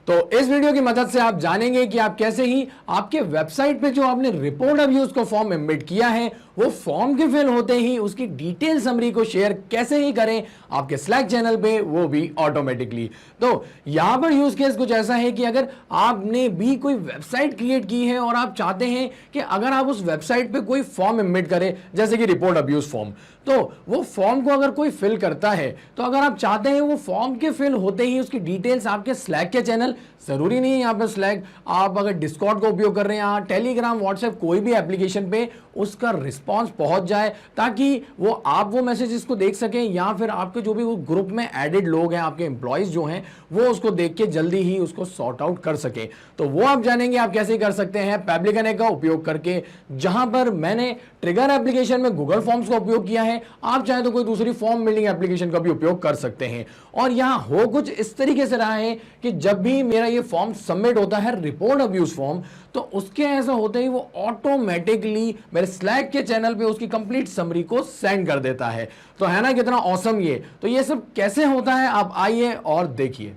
तो इस वीडियो की मदद से आप जानेंगे कि आप कैसे ही आपके वेबसाइट पे जो आपने रिपोर्ट अब्यूज को फॉर्म एम्बेड किया है वो फॉर्म के फिल होते ही उसकी डिटेल समरी को शेयर कैसे ही करें आपके स्लैक चैनल पे, वो भी ऑटोमेटिकली। तो यहां पर यूज केस कुछ ऐसा है कि अगर आपने भी कोई वेबसाइट क्रिएट की है और आप चाहते हैं कि अगर आप उस वेबसाइट पे कोई फॉर्म एम्बेड करें जैसे कि रिपोर्ट अब्यूज फॉर्म, तो वो फॉर्म को अगर कोई फिल करता है तो अगर आप चाहते हैं वो फॉर्म के फिल होते ही उसकी डिटेल्स आपके स्लैक के चैनल, जरूरी नहीं है यहाँ पे स्लैक, आप अगर डिस्कॉर्ड का उपयोग कर रहे हैं, टेलीग्राम, व्हाट्सएप, कोई भी एप्लीकेशन पे उसका रिस्पांस पहुंच जाए ताकि आप वो मैसेजेस को देख सकें या फिर आपके जो भी वो ग्रुप में एडेड लोग हैं, आपके एम्प्लॉइज जो हैं, वो उसको देख के जल्दी ही उसको सॉर्ट आउट कर सके। तो वो आप जानेंगे आप कैसे कर सकते हैं पब्लिक कनेक्ट का उपयोग करके, जहां पर मैंने ट्रिगर एप्लीकेशन में गूगल फॉर्म्स का उपयोग किया है। आप चाहे तो कोई दूसरी फॉर्म बिल्डिंग एप्लीकेशन का भी उपयोग कर सकते हैं। और यहां हो कुछ इस तरीके से रहा है कि जब भी मेरा ये फॉर्म सबमिट होता है रिपोर्ट अब्यूज फॉर्म, तो उसके ऐसा होते ही वो ऑटोमेटिकली मेरे स्लैक के चैनल पे उसकी कंप्लीट समरी को सेंड कर देता है। तो है ना कितना ऑसम ये। तो ये सब कैसे होता है आप आइए और देखिए।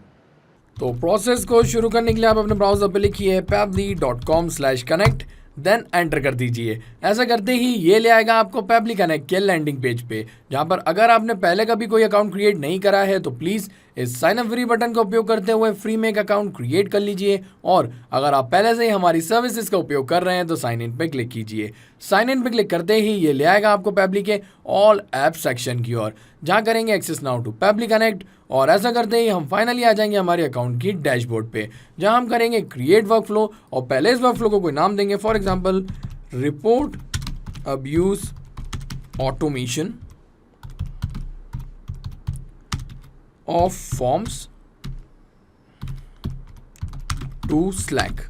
तो प्रोसेस को शुरू करने के लिए आप अपने ब्राउजर पे लिखिए pabbly.com/connect, देन एंटर कर दीजिए। ऐसा करते ही ये ले आएगा आपको पेबली कनेक्ट के लैंडिंग पेज पे, जहां पर अगर आपने पहले कभी कोई अकाउंट क्रिएट नहीं करा है तो प्लीज इस साइन अप फ्री बटन का उपयोग करते हुए फ्री में एक अकाउंट क्रिएट कर लीजिए। और अगर आप पहले से ही हमारी सर्विसेज का उपयोग कर रहे हैं तो साइन इन पे क्लिक कीजिए। साइन इन पे क्लिक करते ही ये ले आएगा आपको पेबली के ऑल ऐप सेक्शन की ओर, जहां करेंगे access now to Pabbly connect. और ऐसा करते ही हम फाइनली आ जाएंगे हमारे अकाउंट की डैशबोर्ड पे, जहां हम करेंगे क्रिएट वर्कफ्लो और पहले इस वर्कफ्लो को कोई नाम देंगे, for example report abuse automation of forms to Slack.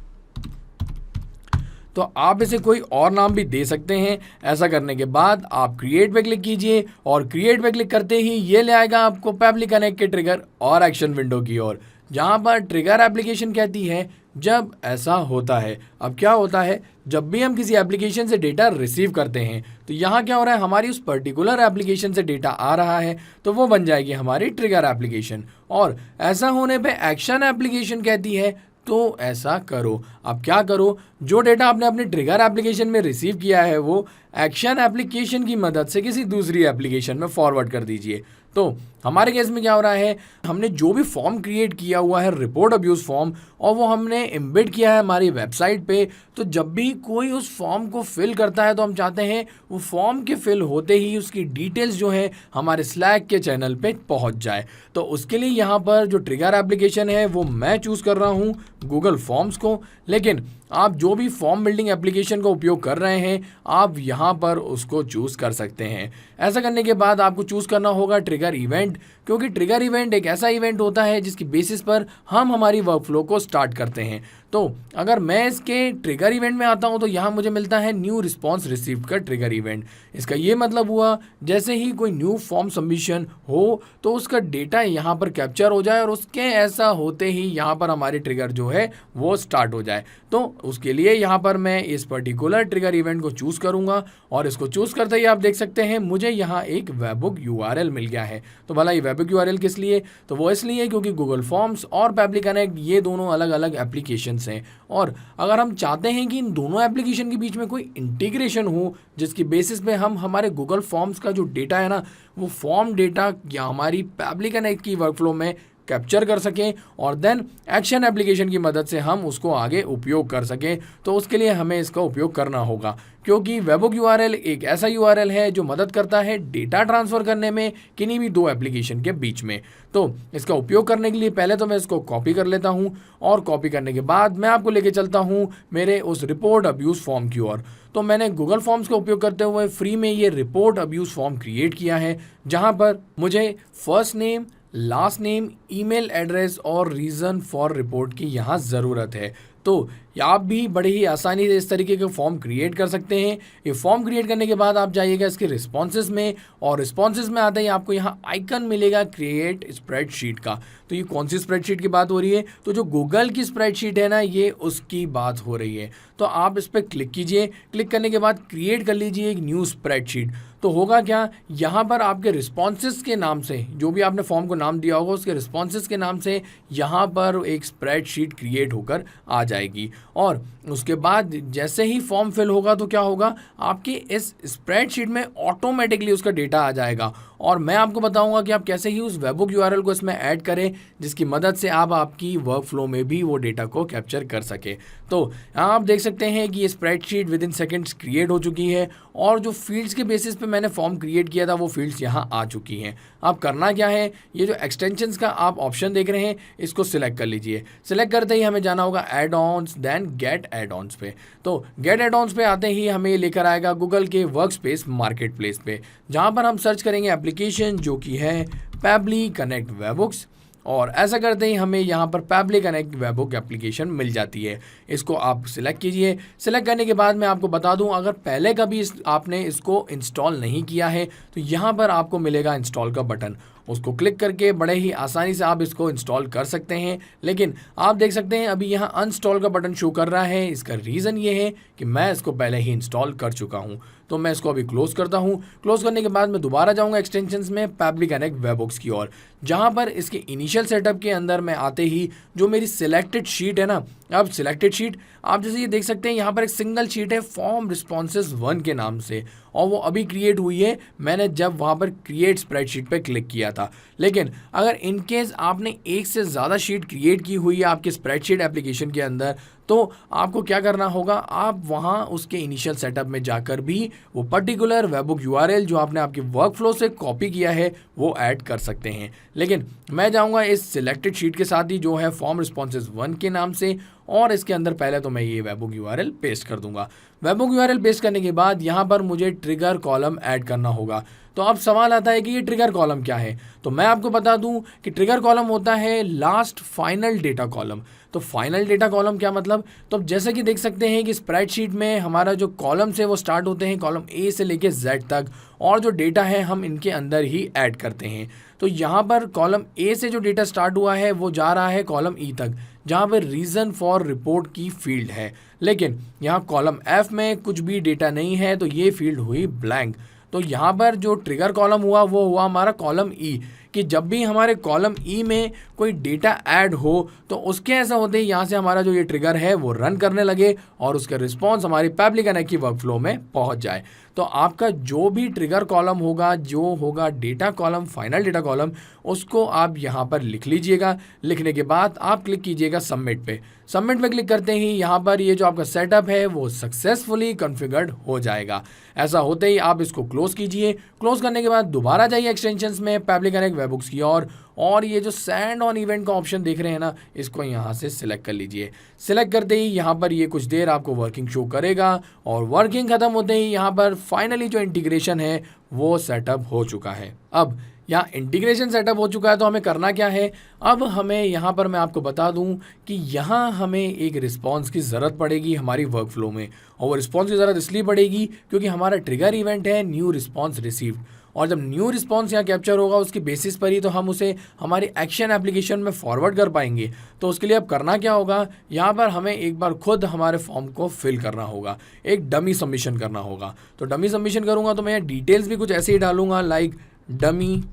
तो आप इसे कोई और नाम भी दे सकते हैं। ऐसा करने के बाद आप क्रिएट पे क्लिक कीजिए और क्रिएट पे क्लिक करते ही ये ले आएगा आपको पेबली कनेक्ट के ट्रिगर और एक्शन विंडो की ओर, जहां पर ट्रिगर एप्लीकेशन कहती है जब ऐसा होता है। अब क्या होता है, जब भी हम किसी एप्लीकेशन से डेटा रिसीव करते हैं तो यहाँ क्या हो रहा है, हमारी उस पर्टिकुलर एप्लीकेशन से डेटा आ रहा है तो वो बन जाएगी हमारी ट्रिगर एप्लीकेशन। और ऐसा होने पे एक्शन एप्लीकेशन कहती है तो ऐसा करो। अब क्या करो, जो डेटा आपने अपने ट्रिगर एप्लीकेशन में रिसीव किया है वो एक्शन एप्लीकेशन की मदद से किसी दूसरी एप्लीकेशन में फॉरवर्ड कर दीजिए। तो हमारे केस में क्या हो रहा है, हमने जो भी फॉर्म क्रिएट किया हुआ है रिपोर्ट अब्यूज फॉर्म, और वो हमने एम्बेड किया है हमारी वेबसाइट पे, तो जब भी कोई उस फॉर्म को फिल करता है तो हम चाहते हैं वो फॉर्म के फिल होते ही उसकी डिटेल्स जो है हमारे स्लैक के चैनल पे पहुंच जाए। तो उसके लिए यहाँ पर जो ट्रिगर एप्लीकेशन है वो मैं चूज़ कर रहा हूँ गूगल फॉर्म्स को, लेकिन आप जो भी फॉर्म बिल्डिंग एप्लीकेशन का उपयोग कर रहे हैं आप यहाँ पर उसको चूज़ कर सकते हैं। ऐसा करने के बाद आपको चूज़ करना होगा ट्रिगर इवेंट, क्योंकि ट्रिगर इवेंट एक ऐसा इवेंट होता है जिसकी बेसिस पर हम हमारी वर्कफ्लो को स्टार्ट करते हैं। तो अगर मैं इसके ट्रिगर इवेंट में आता हूं तो यहाँ मुझे मिलता है न्यू रिस्पॉन्स रिसीव्ड का ट्रिगर इवेंट। इसका ये मतलब हुआ जैसे ही कोई न्यू फॉर्म सबमिशन हो तो उसका डेटा यहाँ पर कैप्चर हो जाए और उसके ऐसा होते ही यहाँ पर हमारी ट्रिगर जो है वो स्टार्ट हो जाए। तो उसके लिए यहाँ पर मैं इस पर्टिकुलर ट्रिगर इवेंट को चूज़ करूँगा और इसको चूज़ करते ही आप देख सकते हैं मुझे यहाँ एक वेबबुक URL मिल गया है। तो भला ये वेबबुक URL किस लिए, तो वो इसलिए क्योंकि गूगल फॉर्म्स और पेबली कनेक्ट ये दोनों अलग अलग एप्लीकेशन हैं, और अगर हम चाहते हैं कि इन दोनों एप्लीकेशन के बीच में कोई इंटीग्रेशन हो जिसकी बेसिस पे हम हमारे गूगल फॉर्म्स का जो डेटा है ना वो फॉर्म डेटा या हमारी पेबली कनेक्ट की वर्कफ्लो में कैप्चर कर सकें और देन एक्शन एप्लीकेशन की मदद से हम उसको आगे उपयोग कर सकें, तो उसके लिए हमें इसका उपयोग करना होगा। क्योंकि वेबबुक URL एक ऐसा URL है जो मदद करता है डेटा ट्रांसफ़र करने में किन्हीं भी दो एप्लीकेशन के बीच में। तो इसका उपयोग करने के लिए पहले तो मैं इसको कॉपी कर लेता हूँ और कॉपी करने के बाद मैं आपको लेके चलता हूँ मेरे उस रिपोर्ट अब्यूज़ फॉर्म की ओर। तो मैंने गूगल फॉर्म्स का उपयोग करते हुए फ्री में ये रिपोर्ट अब्यूज़ फॉर्म क्रिएट किया है, जहाँ पर मुझे first name, last name, email address और रीज़न फॉर रिपोर्ट की यहाँ ज़रूरत है। तो आप भी बड़े ही आसानी से इस तरीके के फॉर्म क्रिएट कर सकते हैं। ये फॉर्म क्रिएट करने के बाद आप जाइएगा इसके रिस्पॉन्सेज में, और रिस्पॉन्सेज में आते ही आपको यहाँ आइकन मिलेगा क्रिएट स्प्रेडशीट का। तो ये कौन सी स्प्रेडशीट की बात हो रही है, तो जो गूगल की स्प्रेडशीट है ना ये उसकी बात हो रही है। तो आप इस पर क्लिक कीजिए, क्लिक करने के बाद क्रिएट कर लीजिए एक न्यू स्प्रेडशीट। तो होगा क्या, यहाँ पर आपके रिस्पॉन्सेस के नाम से, जो भी आपने फॉर्म को नाम दिया होगा उसके रिस्पॉन्सेस के नाम से यहाँ पर एक स्प्रेडशीट क्रिएट होकर आ जाएगी। और उसके बाद जैसे ही फॉर्म फिल होगा तो क्या होगा, आपकी इस स्प्रेडशीट में ऑटोमेटिकली उसका डेटा आ जाएगा। और मैं आपको बताऊंगा कि आप कैसे ही उस वेबबुक यूआरएल को इसमें ऐड करें, जिसकी मदद से आप आपकी वर्क फ्लो में भी वो डेटा को कैप्चर कर सके। तो यहाँ आप देख सकते हैं कि ये spreadsheet with in seconds create हो चुकी है, और जो फील्ड्स के बेसिस पे मैंने फॉर्म क्रिएट किया था वो फील्ड्स यहाँ आ चुकी हैं। अब करना क्या है, ये जो एक्सटेंशंस का आप ऑप्शन देख रहे हैं इसको सिलेक्ट कर लीजिए। सिलेक्ट करते ही हमें जाना होगा add ons, then get add ons पे। तो गेट एड ऑन्स पे आते ही हमें लेकर आएगा गूगल के वर्कस्पेस मार्केट प्लेस पे, जहाँ पर हम सर्च करेंगे एप्लीकेशन जो कि है पैबली कनेक्ट वेबबुक्स। और ऐसा करते ही हमें यहाँ पर पैबली कनेक्ट वेबबुक एप्लीकेशन मिल जाती है। इसको आप सिलेक्ट कीजिए। सिलेक्ट करने के बाद मैं आपको बता दूं, अगर पहले कभी आपने इसको इंस्टॉल नहीं किया है तो यहाँ पर आपको मिलेगा इंस्टॉल का बटन, उसको क्लिक करके बड़े ही आसानी से आप इसको इंस्टॉल कर सकते हैं। लेकिन आप देख सकते हैं अभी यहाँ अनइंस्टॉल का बटन शो कर रहा है। इसका रीज़न ये है कि मैं इसको पहले ही इंस्टॉल कर चुका हूँ। तो मैं इसको अभी क्लोज़ करता हूँ। क्लोज़ करने के बाद मैं दोबारा जाऊँगा एक्सटेंशंस में पैबली कनेक्ट वेबबुक्स की ओर, जहाँ पर इसके इनिशियल सेटअप के अंदर मैं आते ही जो मेरी सिलेक्टेड शीट है ना, अब सिलेक्टेड शीट आप जैसे ये देख सकते हैं यहाँ पर एक सिंगल शीट है फॉर्म रिस्पॉन्सेस 1 के नाम से, और वो अभी क्रिएट हुई है मैंने जब वहाँ पर क्रिएट स्प्रेडशीट पे क्लिक किया था। लेकिन अगर इनकेस आपने एक से ज़्यादा शीट क्रिएट की हुई है आपके स्प्रेडशीट एप्लीकेशन के अंदर, तो आपको क्या करना होगा, आप वहाँ उसके इनिशियल सेटअप में जाकर भी वो पर्टिकुलर वेबबुक यूआरएल जो आपने आपके वर्क फ्लो से कॉपी किया है वो ऐड कर सकते हैं। लेकिन मैं जाऊँगा इस सिलेक्टेड शीट के साथ ही जो है फॉर्म रिस्पॉन्सेस 1 के नाम से, और इसके अंदर पहले तो मैं ये वेबबुक यूआरएल पेस्ट कर दूंगा। वेबबुक यूआरएल पेस्ट करने के बाद यहाँ पर मुझे ट्रिगर कॉलम ऐड करना होगा। तो अब सवाल आता है कि ये ट्रिगर कॉलम क्या है, तो मैं आपको बता दूं कि ट्रिगर कॉलम होता है लास्ट फाइनल डेटा कॉलम। तो फाइनल डेटा कॉलम क्या मतलब, तो जैसे कि देख सकते हैं कि स्प्रेडशीट में हमारा जो कॉलम्स है वो स्टार्ट होते हैं कॉलम ए से लेके जेड तक, और जो डेटा है हम इनके अंदर ही ऐड करते हैं। तो यहाँ पर कॉलम ए से जो डेटा स्टार्ट हुआ है वो जा रहा है कॉलम ई तक, जहाँ पर रीज़न फॉर रिपोर्ट की फील्ड है। लेकिन यहाँ कॉलम एफ में कुछ भी डेटा नहीं है, तो ये फील्ड हुई ब्लैंक। तो यहाँ पर जो ट्रिगर कॉलम हुआ वो हुआ हमारा कॉलम ई, कि जब भी हमारे कॉलम ई में कोई डेटा ऐड हो तो उसके ऐसा होते ही यहाँ से हमारा जो ये ट्रिगर है वो रन करने लगे और उसका रिस्पॉन्स हमारी पैबली कनेक्ट की वर्कफ्लो में पहुँच जाए। तो आपका जो भी ट्रिगर कॉलम होगा, जो होगा data column, final data column, उसको आप यहाँ पर लिख लीजिएगा। लिखने के बाद आप क्लिक कीजिएगा सबमिट पे। सबमिट पे क्लिक करते ही यहाँ पर ये जो आपका सेटअप है वो सक्सेसफुली कॉन्फ़िगर्ड हो जाएगा। ऐसा होते ही आप इसको क्लोज कीजिए। क्लोज करने के बाद दोबारा जाइए एक्सटेंशंस में पैबली कनेक्ट वेबबुक्स की ओर, और ये जो सेंड ऑन इवेंट का ऑप्शन देख रहे हैं ना, इसको यहाँ से सिलेक्ट कर लीजिए। सिलेक्ट करते ही यहाँ पर ये कुछ देर आपको वर्किंग शो करेगा, और वर्किंग खत्म होते ही यहाँ पर फाइनली जो इंटीग्रेशन है वो सेटअप हो चुका है। अब यहाँ इंटीग्रेशन सेटअप हो चुका है तो हमें करना क्या है, अब हमें यहाँ पर मैं आपको बता दूँ कि यहाँ हमें एक रिस्पॉन्स की ज़रूरत पड़ेगी हमारी वर्क फ्लो में। और वो रिस्पॉन्स की ज़रूरत इसलिए पड़ेगी क्योंकि हमारा ट्रिगर इवेंट है न्यू रिस्पॉन्स रिसीव्ड, और जब न्यू रिस्पॉन्स यहाँ कैप्चर होगा उसके बेसिस पर ही तो हम उसे हमारी एक्शन एप्लीकेशन में फॉरवर्ड कर पाएंगे। तो उसके लिए अब करना क्या होगा, यहाँ पर हमें एक बार खुद हमारे फॉर्म को फिल करना होगा, एक डमी सबमिशन करना होगा। तो डमी सबमिशन करूँगा तो मैं यहाँ डिटेल्स भी कुछ ऐसे ही डालूंगा, लाइक डमी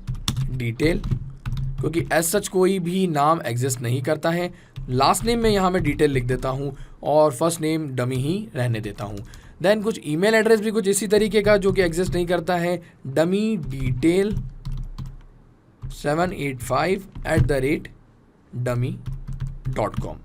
डिटेल, क्योंकि एज सच कोई भी नाम एग्जिस्ट नहीं करता है। लास्ट नेम में यहाँ मैं डिटेल लिख देता हूँ और फर्स्ट नेम डमी ही रहने देता हूँ। देन कुछ ईमेल एड्रेस भी कुछ इसी तरीके का जो कि एग्जिस्ट नहीं करता है, डमी डिटेल 785@dummy.com।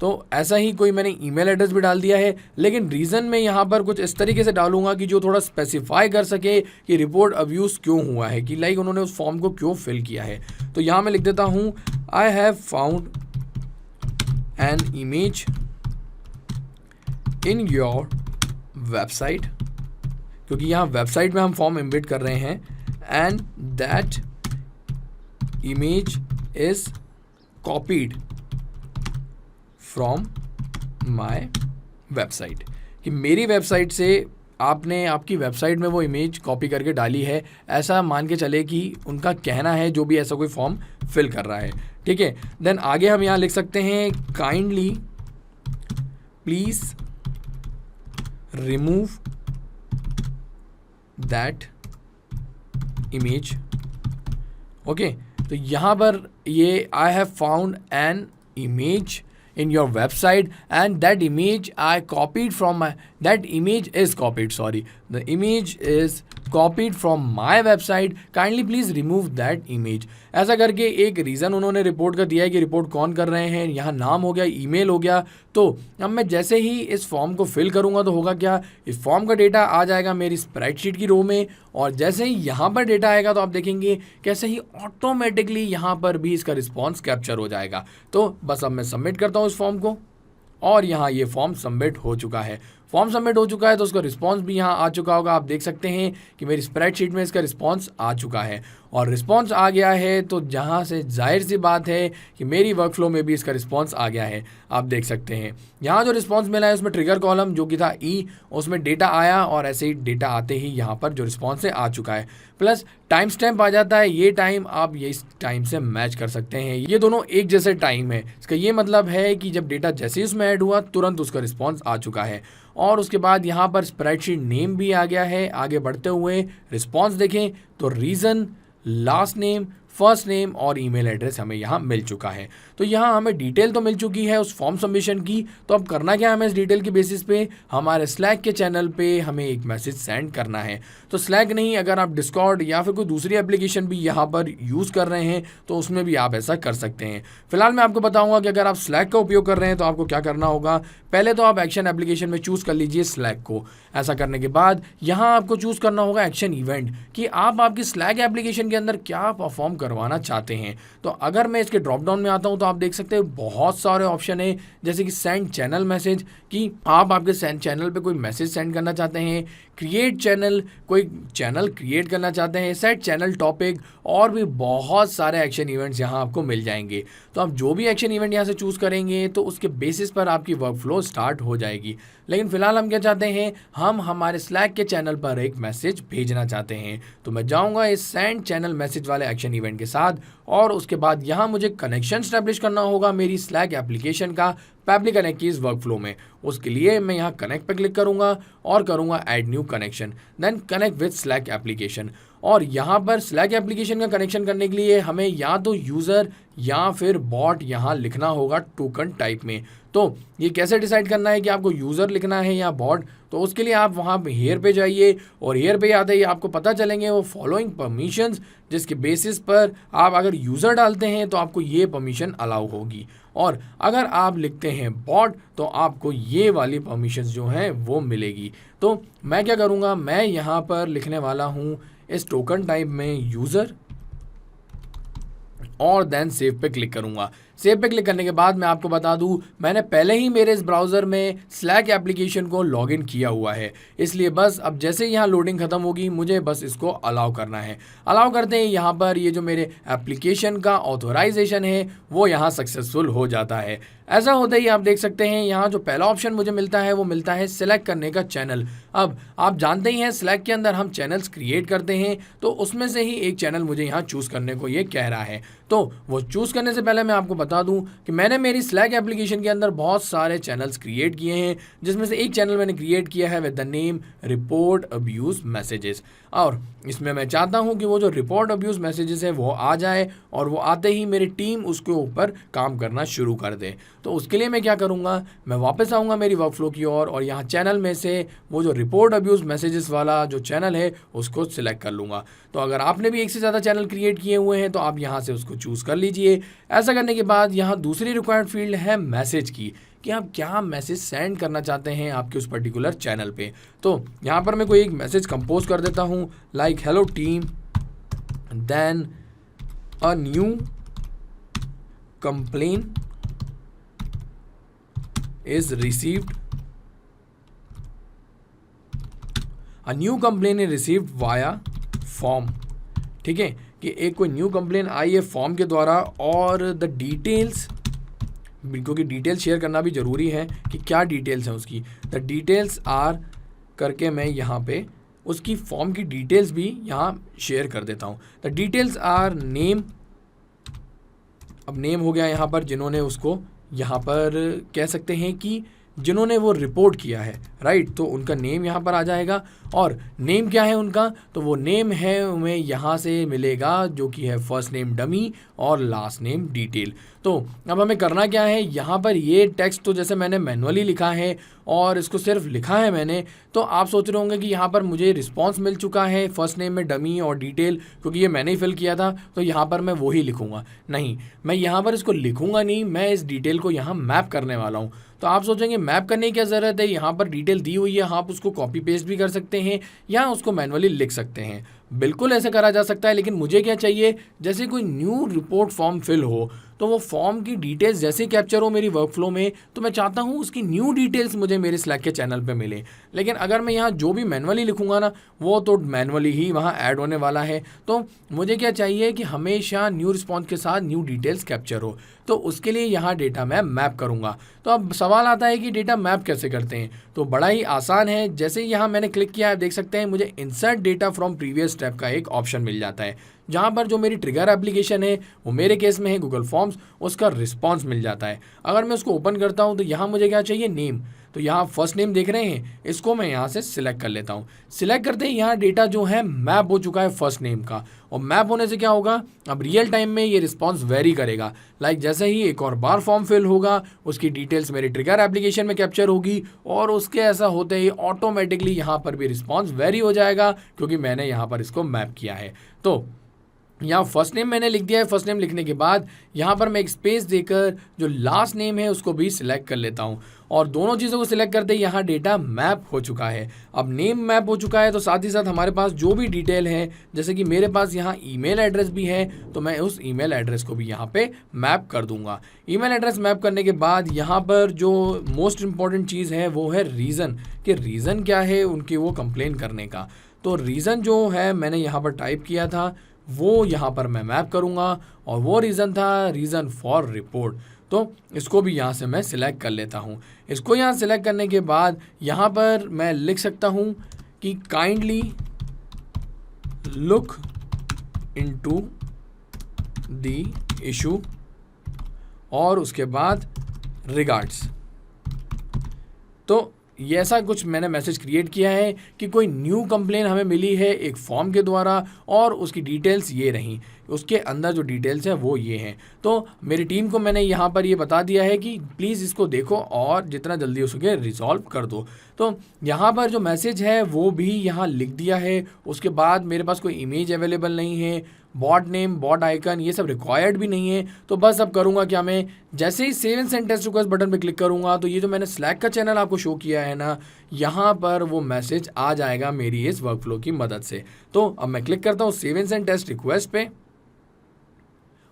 तो ऐसा ही कोई मैंने ईमेल एड्रेस भी डाल दिया है, लेकिन रीज़न मैं यहाँ पर कुछ इस तरीके से डालूंगा कि जो थोड़ा स्पेसिफाई कर सके कि रिपोर्ट अब्यूज़ क्यों हुआ है, कि लाइक उन्होंने उस फॉर्म को क्यों फिल किया है। तो यहाँ मैं लिख देता हूँ I have found an image in your website, क्योंकि यहाँ वेबसाइट में हम फॉर्म एम्बेड कर रहे हैं, and that image is copied from my website, कि मेरी वेबसाइट से आपने आपकी वेबसाइट में वो इमेज कॉपी करके डाली है, ऐसा मान के चले कि उनका कहना है जो भी ऐसा कोई फॉर्म फिल कर रहा है। ठीक है, देन आगे हम यहाँ लिख सकते हैं kindly please remove that image. Okay, तो यहाँ पर ये I have found an image in your website and that image I copied from my that image is copied sorry the image is copied from my website kindly please remove that image। ऐसा करके एक reason उन्होंने report का दिया है कि report कौन कर रहे हैं, यहाँ नाम हो गया, ईमेल हो गया। तो अब मैं जैसे ही इस फॉर्म को फिल करूँगा तो होगा क्या, इस फॉर्म का डेटा आ जाएगा मेरी स्प्रेडशीट की रो में, और जैसे ही यहाँ पर डेटा आएगा तो आप देखेंगे कैसे ही ऑटोमेटिकली यहाँ पर भी इसका रिस्पॉन्स कैप्चर हो जाएगा। तो बस अब मैं सबमिट करता हूँ इस फॉर्म को, और यहाँ ये फॉर्म सबमिट हो चुका है। फॉर्म सबमिट हो चुका है तो उसका रिस्पांस भी यहाँ आ चुका होगा। आप देख सकते हैं कि मेरी स्प्रेडशीट में इसका रिस्पांस आ चुका है, और रिस्पांस आ गया है तो जहाँ से जाहिर सी बात है कि मेरी वर्कफ्लो में भी इसका रिस्पांस आ गया है। आप देख सकते हैं यहाँ जो रिस्पांस मिला है उसमें ट्रिगर कॉलम जो कि था ई, उसमें डेटा आया, और ऐसे ही डेटा आते ही यहाँ पर जो रिस्पांस है आ चुका है, प्लस टाइम स्टैम्प आ जाता है। ये टाइम आप ये इस टाइम से मैच कर सकते हैं, ये दोनों एक जैसे टाइम है। इसका ये मतलब है कि जब डेटा जैसे ही उसमें ऐड हुआ तुरंत उसका रिस्पांस आ चुका है। और उसके बाद यहाँ पर स्प्रेडशीट नेम भी आ गया है। आगे बढ़ते हुए रिस्पांस देखें तो reason, last name, first name और ईमेल एड्रेस हमें यहाँ मिल चुका है। तो यहाँ हमें डिटेल तो मिल चुकी है उस फॉर्म सबमिशन की। तो अब करना क्या है, हमें इस डिटेल के बेसिस पे हमारे स्लैक के चैनल पे हमें एक मैसेज सेंड करना है। तो स्लैक नहीं, अगर आप डिस्कॉर्ड या फिर कोई दूसरी एप्लीकेशन भी यहाँ पर यूज़ कर रहे हैं तो उसमें भी आप ऐसा कर सकते हैं। फिलहाल मैं आपको बताऊँगा कि अगर आप स्लैक का उपयोग कर रहे हैं तो आपको क्या करना होगा। पहले तो आप एक्शन एप्लीकेशन में चूज़ कर लीजिए स्लैक को। ऐसा करने के बाद यहाँ आपको चूज़ करना होगा एक्शन इवेंट, कि आप आपकी स्लैक एप्लीकेशन के अंदर क्या परफॉर्म करवाना चाहते हैं। तो अगर मैं इसके ड्रॉप डाउन में आता हूँ तो आप देख सकते हैं बहुत सारे ऑप्शन है, जैसे कि सेंड चैनल मैसेज, कि आप आपके चैनल पे कोई मैसेज सेंड करना चाहते हैं, क्रिएट चैनल, कोई चैनल क्रिएट करना चाहते हैं, सेट चैनल टॉपिक, और भी बहुत सारे एक्शन इवेंट्स यहाँ आपको मिल जाएंगे। तो आप जो भी एक्शन इवेंट यहाँ से चूज़ करेंगे तो उसके बेसिस पर आपकी वर्कफ्लो स्टार्ट हो जाएगी। लेकिन फिलहाल हम क्या चाहते हैं, हम हमारे स्लैक के चैनल पर एक मैसेज भेजना चाहते हैं। तो मैं जाऊँगा इस सेंड चैनल मैसेज वाले एक्शन इवेंट के साथ, और उसके बाद यहाँ मुझे कनेक्शन स्टैब्लिश करना होगा मेरी स्लैक एप्लीकेशन का पब्लिक कनेक्ट की इस वर्कफ्लो में। उसके लिए मैं यहाँ कनेक्ट पे क्लिक करूँगा और करूँगा add new connection, then connect with Slack application. और यहाँ पर स्लैक एप्लीकेशन का कनेक्शन करने के लिए हमें या तो यूज़र या फिर बॉट यहाँ लिखना होगा टोकन टाइप में। तो ये कैसे डिसाइड करना है कि आपको यूज़र लिखना है या बॉट, तो उसके लिए आप वहाँ पे हेयर पे जाइए, और हेयर पे आते ही आपको पता चलेंगे वो फॉलोइंग परमिशंस, जिसके बेसिस पर आप अगर यूज़र डालते हैं तो आपको ये परमिशन अलाउ होगी, और अगर आप लिखते हैं बॉट तो आपको ये वाली परमिशंस जो हैं वो मिलेगी। तो मैं क्या करूँगा, मैं यहाँ पर लिखने वाला हूँ इस टोकन टाइप में यूज़र, और देन सेव पे क्लिक करूँगा। सेव पे क्लिक करने के बाद मैं आपको बता दूं, मैंने पहले ही मेरे इस ब्राउज़र में स्लैक एप्लीकेशन को लॉगिन किया हुआ है, इसलिए बस अब जैसे ही यहाँ लोडिंग ख़त्म होगी मुझे बस इसको अलाउ करना है। अलाउ करते ही यहाँ पर ये जो मेरे एप्लीकेशन का ऑथोराइजेशन है वो यहाँ सक्सेसफुल हो जाता है। ऐसा होते ही आप देख सकते हैं यहाँ जो पहला ऑप्शन मुझे मिलता है वो मिलता है सिलेक्ट करने का चैनल। अब आप जानते ही हैं स्लैक के अंदर हम चैनल्स क्रिएट करते हैं, तो उसमें से ही एक चैनल मुझे यहाँ चूज़ करने को ये कह रहा है। तो वो चूज़ करने से पहले मैं आपको बता दूं कि मैंने मेरी स्लैक एप्लीकेशन के अंदर बहुत सारे चैनल्स क्रिएट किए हैं, जिसमें से एक चैनल मैंने क्रिएट किया है with the name report abuse messages. और इसमें मैं चाहता हूं कि वो जो रिपोर्ट अब्यूज़ मैसेजेस है वो आ जाए, और वो आते ही मेरी टीम उसके ऊपर काम करना शुरू कर दे। तो उसके लिए मैं क्या करूंगा, मैं वापस आऊंगा मेरी वर्कफ्लो की ओर, और यहाँ चैनल में से वो जो रिपोर्ट अब्यूज़ मैसेजेस वाला जो चैनल है उसको सिलेक्ट कर लूँगा। तो अगर आपने भी एक से ज़्यादा चैनल क्रिएट किए हुए हैं तो आप यहाँ से उसको चूज़ कर लीजिए। ऐसा करने के बाद यहाँ दूसरी रिक्वायर्ड फील्ड है मैसेज की, कि आप क्या मैसेज सेंड करना चाहते हैं आपके उस पर्टिकुलर चैनल पे। तो यहाँ पर मैं कोई एक मैसेज कंपोज कर देता हूँ, like hello team, then a new complain is received, a new complain is received via form. ठीक है, कि एक कोई न्यू कंप्लेन आई है फॉर्म के द्वारा, और द डिटेल्स, क्योंकि डिटेल्स शेयर करना भी ज़रूरी है कि क्या डिटेल्स हैं उसकी। द डिटेल्स आर करके मैं यहाँ पे उसकी फॉर्म की डिटेल्स भी यहाँ शेयर कर देता हूँ। द डिटेल्स आर नेम, अब नेम हो गया यहाँ पर जिन्होंने उसको यहाँ पर कह सकते हैं कि जिन्होंने वो रिपोर्ट किया है, राइट। तो उनका नेम यहाँ पर आ जाएगा, और नेम क्या है उनका, तो वो नेम है हमें यहाँ से मिलेगा जो कि है फर्स्ट नेम डमी और लास्ट नेम डिटेल। तो अब हमें करना क्या है, यहाँ पर ये टेक्स्ट तो जैसे मैंने मैनुअली लिखा है और इसको सिर्फ लिखा है मैंने, तो आप सोच रहे होंगे कि यहाँ पर मुझे रिस्पॉन्स मिल चुका है फर्स्ट नेम में डमी और डिटेल, क्योंकि ये मैंने ही फिल किया था, तो यहाँ पर मैं वही लिखूंगा। नहीं, मैं यहाँ पर इसको लिखूंगा नहीं, मैं इस डिटेल को यहाँ मैप करने वाला हूँ। तो आप सोचेंगे मैप करने की क्या ज़रूरत है, यहाँ पर डिटेल दी हुई है, आप उसको कॉपी पेस्ट भी कर सकते हैं या उसको मैनुअली लिख सकते हैं। बिल्कुल ऐसा करा जा सकता है, लेकिन मुझे क्या चाहिए, जैसे कोई न्यू रिपोर्ट फॉर्म फिल हो तो वो फॉर्म की डिटेल्स जैसे कैप्चर हो मेरी वर्कफ्लो में, तो मैं चाहता हूँ उसकी न्यू डिटेल्स मुझे मेरे स्लैक के चैनल पे मिले। लेकिन अगर मैं यहाँ जो भी मैनुअली लिखूंगा ना, वो तो मैनुअली ही वहाँ ऐड होने वाला है। तो मुझे क्या चाहिए कि हमेशा न्यू रिस्पॉन्स के साथ न्यू डिटेल्स कैप्चर हो, तो उसके लिए यहाँ डेटा मैं मैप करूँगा। तो अब सवाल आता है कि डेटा मैप कैसे करते हैं, तो बड़ा ही आसान है। जैसे ही यहाँ मैंने क्लिक किया, आप देख सकते हैं मुझे insert data from previous step का एक ऑप्शन मिल जाता है, जहाँ पर जो मेरी ट्रिगर एप्लीकेशन है वो मेरे केस में है गूगल फॉर्म्स, उसका रिस्पॉन्स मिल जाता है। अगर मैं उसको ओपन करता हूँ तो यहाँ मुझे क्या चाहिए, नेम। तो यहाँ फर्स्ट नेम देख रहे हैं, इसको मैं यहाँ से सिलेक्ट कर लेता हूँ। सिलेक्ट करते ही यहाँ डेटा जो है मैप हो चुका है फर्स्ट नेम का, और मैप होने से क्या होगा, अब रियल टाइम में ये रिस्पॉन्स वेरी करेगा। लाइक जैसे ही एक और बार फॉर्म फिल होगा, उसकी डिटेल्स मेरी ट्रिगर एप्लीकेशन में कैप्चर होगी, और उसके ऐसा होते ही ऑटोमेटिकली यहाँ पर भी रिस्पॉन्स वेरी हो जाएगा, क्योंकि मैंने यहाँ पर इसको मैप किया है। तो यहाँ फर्स्ट नेम मैंने लिख दिया है। फर्स्ट नेम लिखने के बाद यहाँ पर मैं एक स्पेस देकर जो लास्ट नेम है उसको भी सिलेक्ट कर लेता हूँ, और दोनों चीज़ों को सिलेक्ट करते ही यहाँ डेटा मैप हो चुका है। अब नेम मैप हो चुका है, तो साथ ही साथ हमारे पास जो भी डिटेल है, जैसे कि मेरे पास यहाँ ईमेल एड्रेस भी है, तो मैं उस ईमेल एड्रेस को भी यहाँ पे मैप कर दूंगा। ईमेल एड्रेस मैप करने के बाद यहाँ पर जो मोस्ट इंपॉर्टेंट चीज़ है वो है रीज़न, कि रीज़न क्या है उनकी वो कंप्लेन करने का। तो रीज़न जो है मैंने यहाँ पर टाइप किया था, वो यहाँ पर मैं मैप करूँगा, और वो रीज़न था रीज़न फॉर रिपोर्ट। तो इसको भी यहाँ से मैं सिलेक्ट कर लेता हूँ। इसको यहाँ सिलेक्ट करने के बाद यहाँ पर मैं लिख सकता हूँ कि kindly look into the issue, और उसके बाद रिगार्ड्स। तो ये ऐसा कुछ मैंने मैसेज क्रिएट किया है कि कोई न्यू कंप्लेन हमें मिली है एक फॉर्म के द्वारा, और उसकी डिटेल्स ये रहीं, उसके अंदर जो डिटेल्स हैं वो ये हैं। तो मेरी टीम को मैंने यहाँ पर ये बता दिया है कि प्लीज़ इसको देखो और जितना जल्दी हो सके रिजॉल्व कर दो। तो यहाँ पर जो मैसेज है वो भी यहाँ लिख दिया है। उसके बाद मेरे पास कोई इमेज अवेलेबल नहीं है, बॉट नेम, बॉट आइकन, ये सब रिक्वायर्ड भी नहीं है। तो बस अब करूँगा क्या, मैं जैसे ही save and send test request button पे क्लिक करूँगा, तो ये जो मैंने स्लैक का चैनल आपको शो किया है ना, यहाँ पर वो मैसेज आ जाएगा मेरी इस वर्कफ्लो की मदद से। तो अब मैं क्लिक करता हूँ save and send test request पे,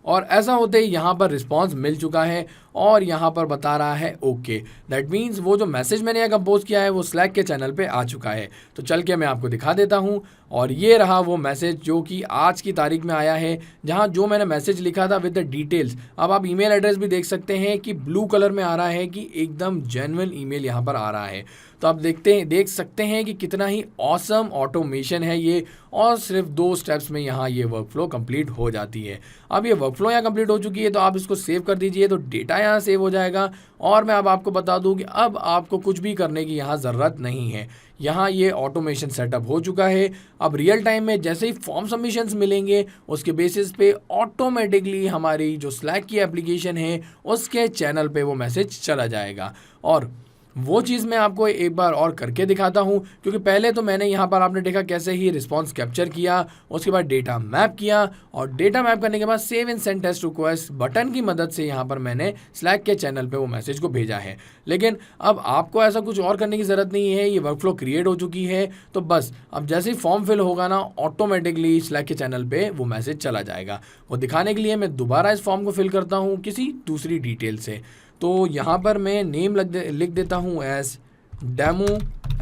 और ऐसा होते ही यहाँ पर रिस्पांस मिल चुका है, और यहाँ पर बता रहा है ओके। दैट मीन्स वो जो मैसेज मैंने यहाँ कंपोज किया है वो स्लैक के चैनल पे आ चुका है। तो चल के मैं आपको दिखा देता हूँ, और ये रहा वो मैसेज जो कि आज की तारीख में आया है, जहाँ जो मैंने मैसेज लिखा था विद द डिटेल्स। अब आप ईमेल एड्रेस भी देख सकते हैं कि ब्लू कलर में आ रहा है, कि एकदम जेन्युइन ईमेल यहाँ पर आ रहा है। तो आप देख सकते हैं कि कितना ही ऑसम ऑटोमेशन है ये, और सिर्फ 2 स्टेप्स में यहाँ ये वर्कफ्लो कंप्लीट हो जाती है। अब ये वर्कफ्लो यहाँ कंप्लीट हो चुकी है, तो आप इसको सेव कर दीजिए, तो डेटा यहाँ सेव हो जाएगा। और मैं अब आपको बता दूं कि अब आपको कुछ भी करने की यहाँ ज़रूरत नहीं है, यहाँ ये ऑटोमेशन सेटअप हो चुका है। अब रियल टाइम में जैसे ही फॉर्म सबमिशंस मिलेंगे, उसके बेसिस पे ऑटोमेटिकली हमारी जो स्लैक की एप्लीकेशन है उसके चैनल पे वो मैसेज चला जाएगा। और वो चीज़ मैं आपको एक बार और करके दिखाता हूँ, क्योंकि पहले तो मैंने यहाँ पर आपने देखा कैसे ही रिस्पांस कैप्चर किया, उसके बाद डेटा मैप किया, और डेटा मैप करने के बाद save and send test request button की मदद से यहाँ पर मैंने स्लैक के चैनल पे वो मैसेज को भेजा है। लेकिन अब आपको ऐसा कुछ और करने की ज़रूरत नहीं है, ये वर्कफ्लो क्रिएट हो चुकी है। तो बस अब जैसे ही फॉर्म फिल होगा ना, ऑटोमेटिकली स्लैक के चैनल पर वो मैसेज चला जाएगा। वो दिखाने के लिए मैं दोबारा इस फॉर्म को फिल करता हूँ किसी दूसरी डिटेल से। तो यहाँ पर मैं नेम लिख देता हूँ एज डेमो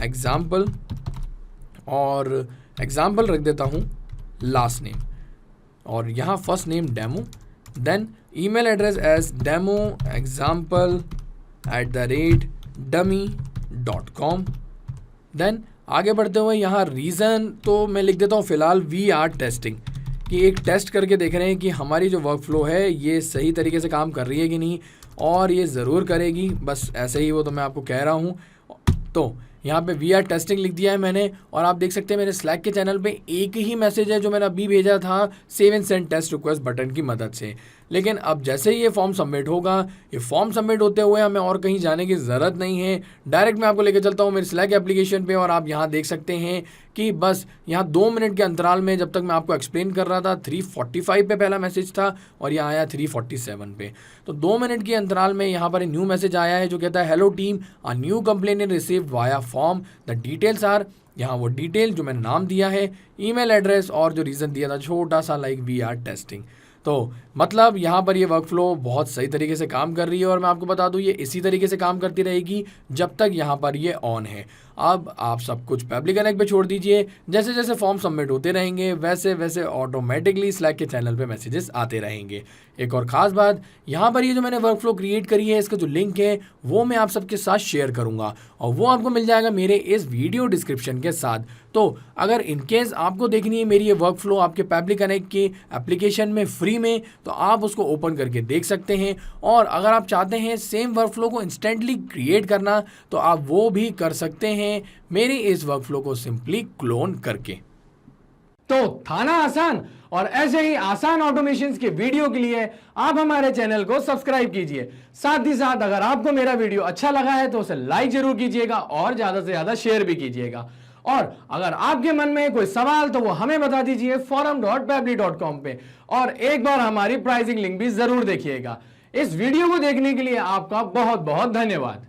एग्जाम्पल, और एग्जाम्पल रख देता हूँ लास्ट नेम, और यहाँ first name demo, then email address as demo@dummy.com। देन आगे बढ़ते हुए यहाँ रीज़न तो मैं लिख देता हूँ फ़िलहाल वी आर टेस्टिंग, कि एक टेस्ट करके देख रहे हैं कि हमारी जो वर्कफ्लो है ये सही तरीके से काम कर रही है कि नहीं। और ये ज़रूर करेगी, बस ऐसे ही वो तो मैं आपको कह रहा हूँ। तो यहाँ पे वी आर टेस्टिंग लिख दिया है मैंने, और आप देख सकते हैं मेरे स्लैक के चैनल पे एक ही मैसेज है जो मैंने अभी भेजा था save and send test request button की मदद से। लेकिन अब जैसे ही ये फॉर्म सबमिट होगा, ये फॉर्म सबमिट होते हुए हमें और कहीं जाने की ज़रूरत नहीं है, डायरेक्ट मैं आपको लेकर चलता हूँ मेरे स्लैक एप्लीकेशन पे, और आप यहाँ देख सकते हैं कि बस यहाँ 2 मिनट के अंतराल में, जब तक मैं आपको एक्सप्लेन कर रहा था 3:45 पे पहला मैसेज था और यहाँ आया 3:47 पे। तो 2 मिनट के अंतराल में यहाँ पर एक न्यू मैसेज आया है जो कहता है hello team, a new complain is received via form, the details are, यहाँ वो डिटेल जो मैंने नाम दिया है, ईमेल एड्रेस और जो रीज़न दिया था छोटा सा लाइक वी आर टेस्टिंग। तो मतलब यहाँ पर ये वर्कफ्लो बहुत सही तरीके से काम कर रही है, और मैं आपको बता दूँ ये इसी तरीके से काम करती रहेगी जब तक यहाँ पर ये ऑन है। अब आप सब कुछ पब्लिक कनेक्ट पे छोड़ दीजिए, जैसे जैसे फॉर्म सबमिट होते रहेंगे वैसे वैसे ऑटोमेटिकली स्लैक के चैनल पे मैसेजेस आते रहेंगे। एक और ख़ास बात, यहाँ पर ये जो मैंने वर्कफ्लो क्रिएट करी है इसका जो लिंक है वो मैं आप सबके साथ शेयर करूँगा, और वो आपको मिल जाएगा मेरे इस वीडियो डिस्क्रिप्शन के साथ। तो अगर इनकेस आपको देखनी है मेरी ये वर्कफ्लो आपके पब्लिक कनेक्ट के एप्लीकेशन में फ्री में, तो आप उसको ओपन करके देख सकते हैं। और अगर आप चाहते हैं सेम वर्कफ्लो को इंस्टेंटली क्रिएट करना, तो आप वो भी कर सकते हैं मेरी इस वर्कफ्लो को सिंपली क्लोन करके। तो था ना आसान, और ऐसे ही आसान ऑटोमेशंस के वीडियो के लिए आप हमारे चैनल को सब्सक्राइब कीजिए। साथ ही साथ अगर आपको मेरा वीडियो अच्छा लगा है तो उसे लाइक जरूर कीजिएगा और ज्यादा से ज्यादा शेयर भी कीजिएगा। और अगर आपके मन में कोई सवाल तो वो हमें बता दीजिए forum.pabbly.com पे, और एक बार हमारी प्राइसिंग लिंक भी जरूर देखिएगा। इस वीडियो को देखने के लिए आपका बहुत बहुत धन्यवाद।